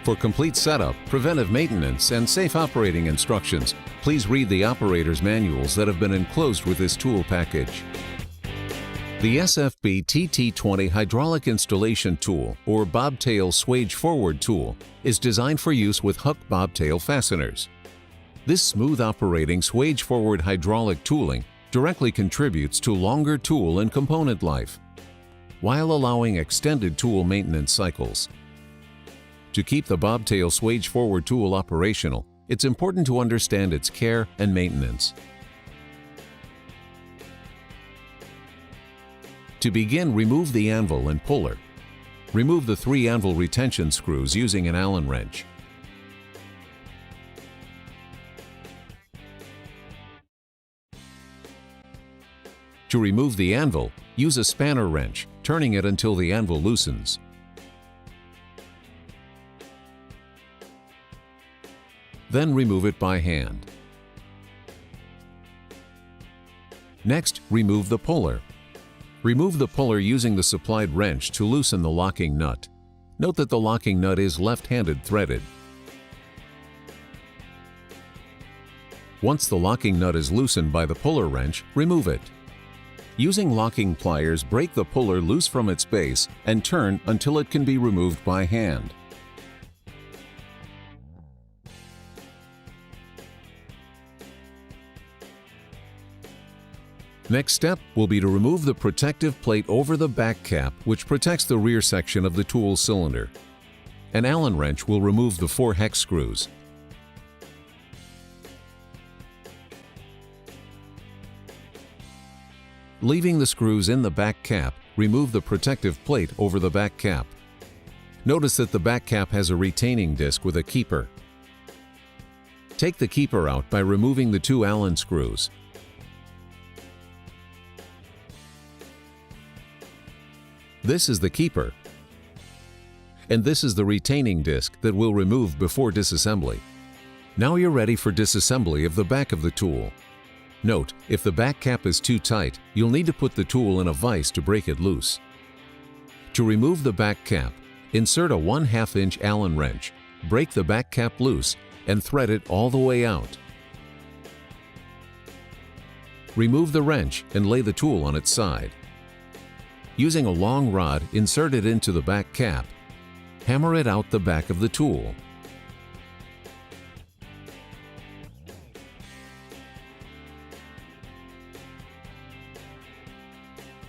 For complete setup, preventive maintenance, and safe operating instructions, please read the operator's manuals that have been enclosed with this tool package. The SFBTT20 hydraulic installation tool, or bobtail swage forward tool, is designed for use with HUCK bobtail fasteners. This smooth operating swage forward hydraulic tooling directly contributes to longer tool and component life, while allowing extended tool maintenance cycles. To keep the bobtail swage forward tool operational, it's important to understand its care and maintenance. To begin, remove the anvil and puller. Remove the 3 anvil retention screws using an Allen wrench. To remove the anvil, use a spanner wrench, turning it until the anvil loosens. Then remove it by hand. Next, remove the puller. Remove the puller using the supplied wrench to loosen the locking nut. Note that the locking nut is left-handed threaded. Once the locking nut is loosened by the puller wrench, remove it. Using locking pliers, break the puller loose from its base and turn until it can be removed by hand. Next step will be to remove the protective plate over the back cap, which protects the rear section of the tool cylinder. An Allen wrench will remove the 4 hex screws. Leaving the screws in the back cap, remove the protective plate over the back cap. Notice that the back cap has a retaining disc with a keeper. Take the keeper out by removing the 2 Allen screws. This is the keeper, and this is the retaining disc that we'll remove before disassembly. Now you're ready for disassembly of the back of the tool. Note, if the back cap is too tight, you'll need to put the tool in a vise to break it loose. To remove the back cap, insert a 1/2 inch Allen wrench, break the back cap loose, and thread it all the way out. Remove the wrench and lay the tool on its side. Using a long rod, insert it into the back cap. Hammer it out the back of the tool.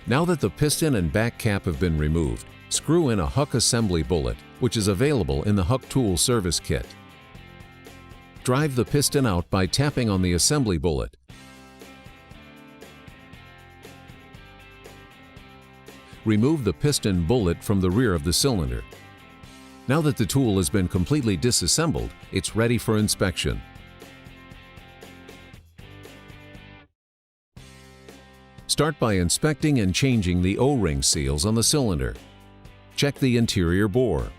Now that the piston and back cap have been removed, screw in a HUCK assembly bullet, which is available in the HUCK tool service kit. Drive the piston out by tapping on the assembly bullet. Remove the piston bullet from the rear of the cylinder. Now that the tool has been completely disassembled, it's ready for inspection. Start by inspecting and changing the O-ring seals on the cylinder. Check the interior bore.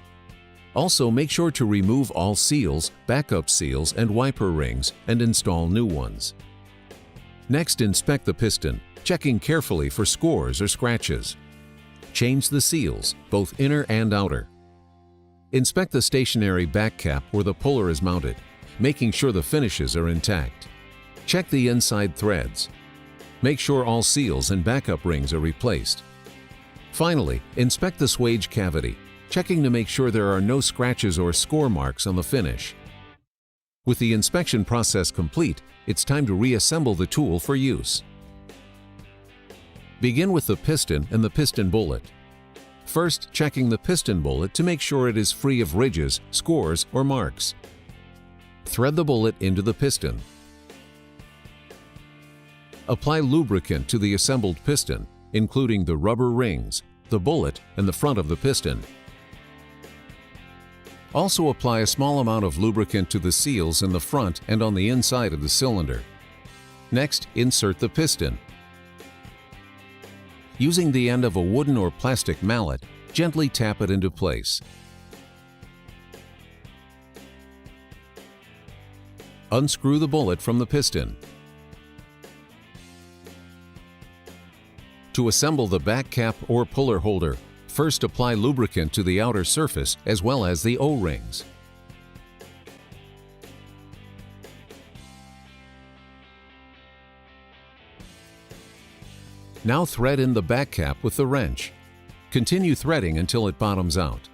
Also, make sure to remove all seals, backup seals, and wiper rings and install new ones. Next, inspect the piston, checking carefully for scores or scratches. Change the seals, both inner and outer. Inspect the stationary back cap where the puller is mounted, making sure the finishes are intact. Check the inside threads. Make sure all seals and backup rings are replaced. Finally, inspect the swage cavity, checking to make sure there are no scratches or score marks on the finish. With the inspection process complete, it's time to reassemble the tool for use. Begin with the piston and the piston bullet. First, checking the piston bullet to make sure it is free of ridges, scores, or marks. Thread the bullet into the piston. Apply lubricant to the assembled piston, including the rubber rings, the bullet, and the front of the piston. Also apply a small amount of lubricant to the seals in the front and on the inside of the cylinder. Next, insert the piston. Using the end of a wooden or plastic mallet, gently tap it into place. Unscrew the bullet from the piston. To assemble the back cap or puller holder, first apply lubricant to the outer surface as well as the O-rings. Now thread in the back cap with the wrench. Continue threading until it bottoms out.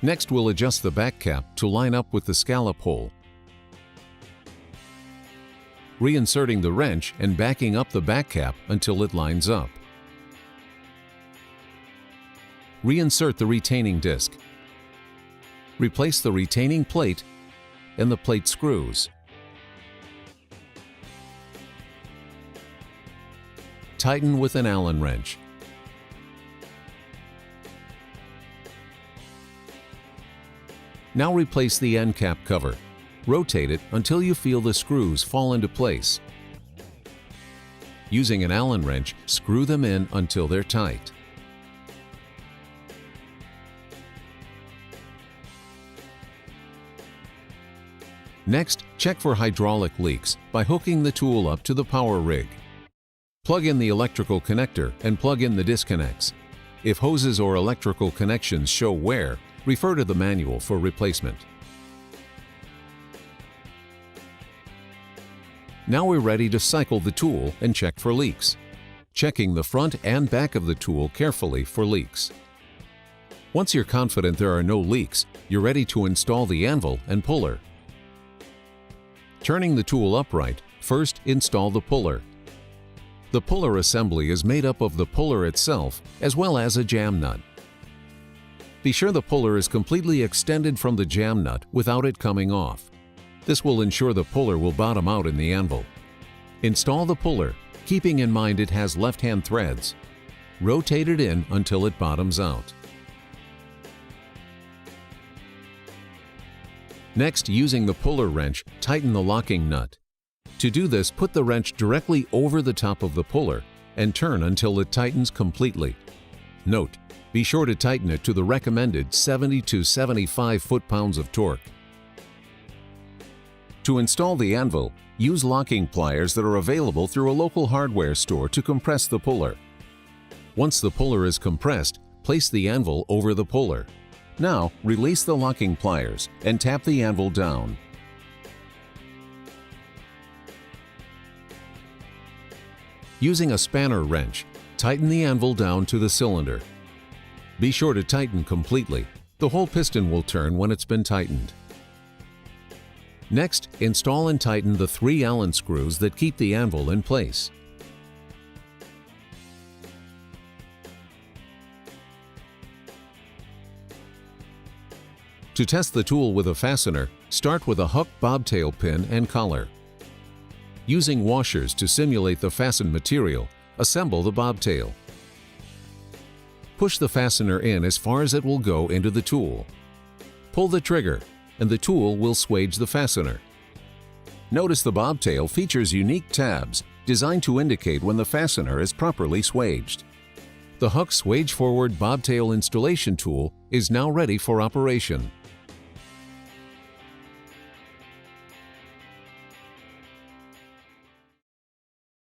Next, we'll adjust the back cap to line up with the scallop hole. Reinserting the wrench and backing up the back cap until it lines up. Reinsert the retaining disc. Replace the retaining plate and the plate screws. Tighten with an Allen wrench. Now replace the end cap cover. Rotate it until you feel the screws fall into place. Using an Allen wrench, screw them in until they're tight. Next, check for hydraulic leaks by hooking the tool up to the power rig. Plug in the electrical connector and plug in the disconnects. If hoses or electrical connections show wear, refer to the manual for replacement. Now we're ready to cycle the tool and check for leaks, checking the front and back of the tool carefully for leaks. Once you're confident there are no leaks, you're ready to install the anvil and puller. Turning the tool upright, first install the puller. The puller assembly is made up of the puller itself as well as a jam nut. Be sure the puller is completely extended from the jam nut without it coming off. This will ensure the puller will bottom out in the anvil. Install the puller, keeping in mind it has left-hand threads. Rotate it in until it bottoms out. Next, using the puller wrench, tighten the locking nut. To do this, put the wrench directly over the top of the puller and turn until it tightens completely. Note, be sure to tighten it to the recommended 70 to 75 foot-pounds of torque. To install the anvil, use locking pliers that are available through a local hardware store to compress the puller. Once the puller is compressed, place the anvil over the puller. Now, release the locking pliers and tap the anvil down. Using a spanner wrench, tighten the anvil down to the cylinder. Be sure to tighten completely. The whole piston will turn when it's been tightened. Next, install and tighten the 3 Allen screws that keep the anvil in place. To test the tool with a fastener, start with a HUCK bobtail pin and collar. Using washers to simulate the fastened material, assemble the bobtail. Push the fastener in as far as it will go into the tool. Pull the trigger, and the tool will swage the fastener. Notice the bobtail features unique tabs designed to indicate when the fastener is properly swaged. The HUCK Swage Forward Bobtail Installation Tool is now ready for operation.